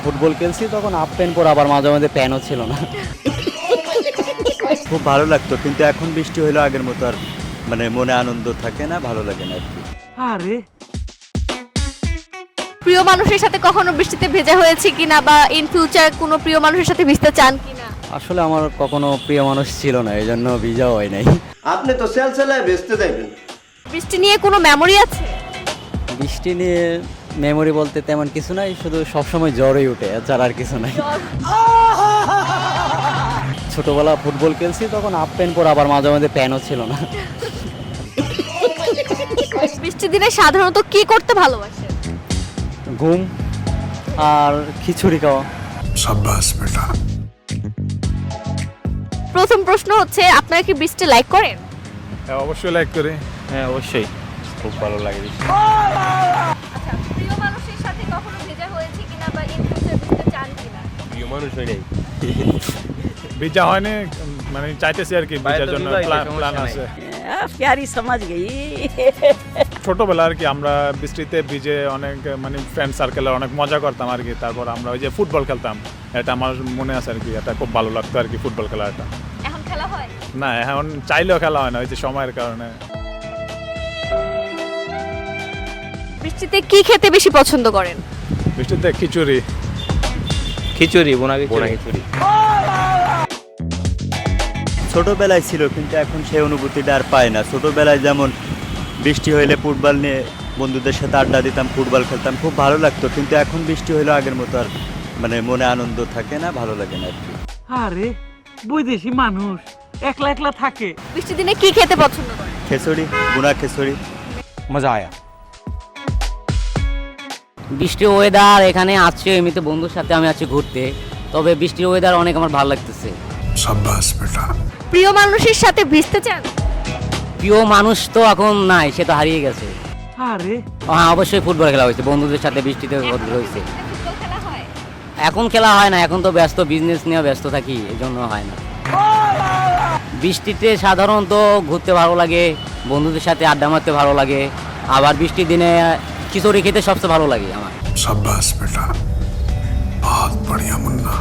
Football খেলছি তখন half pant পরে, আবার মাঝে মাঝে প্যান্টও ছিল না। খুব ভালো লাগতো, কিন্তু এখন বৃষ্টি হইলো আগের মতো আর মানে মনে আনন্দ থাকে না, ভালো লাগে না আর কি। আরে প্রিয় মানুষের সাথে কখনো বৃষ্টিতে ভেজা হয়েছে কিনা, বা ইন ফিউচার কোনো প্রিয় মানুষের সাথে ভিজতে চান কিনা? আসলে আমার কখনো প্রিয় মানুষ ছিল না, এই জন্য ভিজাও হয় নাই। আপনি তো সেলসেলায় বেচতে যাইবেন। বৃষ্টি নিয়ে কোনো মেমোরি আছে? বৃষ্টি নিয়ে মেমোরি বলতে তেমন কিছু নাই, শুধু সবসময় জ্বরই উঠে, এছাড়া আর কিছু নাই। ছোটবেলা ফুটবল খেলছি তখন হাফ প্যান্ট পরে, আবার মাঝে মাঝে প্যান্টও ছিল না। বৃষ্টির দিনে সাধারণত কি করতে ভালোবাসেন? ঘুম আর খিচুড়ি খাওয়া। প্রথম প্রশ্ন হচ্ছে, আপনারা কি বৃষ্টি লাইক করেন? হ্যাঁ, অবশ্যই লাইক করি। হ্যাঁ অবশ্যই, খুব ভালো লাগে বৃষ্টি। আচ্ছা, প্রিয় মানুষের সাথে কখনো ভেজা হয়েছে কিনা, বা ইন ফিউচার ভিজতে চান কিনা? প্রিয় মানুষ হয় নাই। ভিজা হয়নি, মানে চাইতেছি আর কি, ভিজার জন্য প্ল্যান আছে। প্যারি সমাজ গই। ছোটবেলা আর কি আমরা বৃষ্টিতে ভিজে অনেক মানে ফ্রেন্ড সার্কেলে অনেক মজা করতাম আর কি। তারপর আমরা ওই যে ফুটবল খেলতাম, এটা আমার মনে আছে আর কি, এটা খুব ভালো লাগতো আর কি ফুটবল খেলাটা। এখন খেলা হয়? না, এখন চাইলেও খেলা হয় না, ওই যে সময়ের কারণে। বৃষ্টিতে কি খেতে বেশি পছন্দ করেন? বৃষ্টিতে খিচুড়ি। বোনা খিচুড়ি। ছোটবেলায় ছিল, কিন্তু এখন সেই অনুভূতিটা আর পাই না। ছোটবেলায় যেমন বৃষ্টি হইলে ফুটবল নিয়ে বন্ধুদের সাথে আড্ডা দিতাম, ফুটবল খেলতাম, খুব ভালো লাগতো, কিন্তু এখন বৃষ্টি হইলো আগের মতো আর মানে মনে আনন্দ থাকে না, ভালো লাগে না আর কি। আরে বৈদেশি মানুষ একলা একলা থাকে। বৃষ্টির দিনে কি খেতে পছন্দ করেন? খিচুড়ি, বোনা খিচুড়ি। মজা আয়া। বৃষ্টির ওয়েদার এখানে আছি, এমনিতে বন্ধুর সাথে আমি আছি ঘুরতে, তবে বৃষ্টির ওয়েদার অনেক আমার ভালো লাগতেছে। প্রিয় মানুষের সাথে ভিজতে চান? প্রিয় মানুষ তো এখন নাই, সে তো হারিয়ে গেছে। আরে হ্যাঁ, অবশ্যই ফুটবল খেলা হয়েছে বন্ধুদের সাথে, বৃষ্টিতে হয়েছে। ফুটবল খেলা হয়? এখন খেলা হয় না, এখন তো ব্যস্ত, বিজনেস নিয়ে ব্যস্ত থাকি, এই জন্য হয় না। বৃষ্টিতে সাধারণত ঘুরতে ভালো লাগে, বন্ধুদের সাথে আড্ডা মারতে ভালো লাগে, আবার বৃষ্টির দিনে খিচুড়ি খেতে সবচেয়ে ভালো লাগে আমার। शाबाश बेटा बहुत बढ़िया मुन्ना।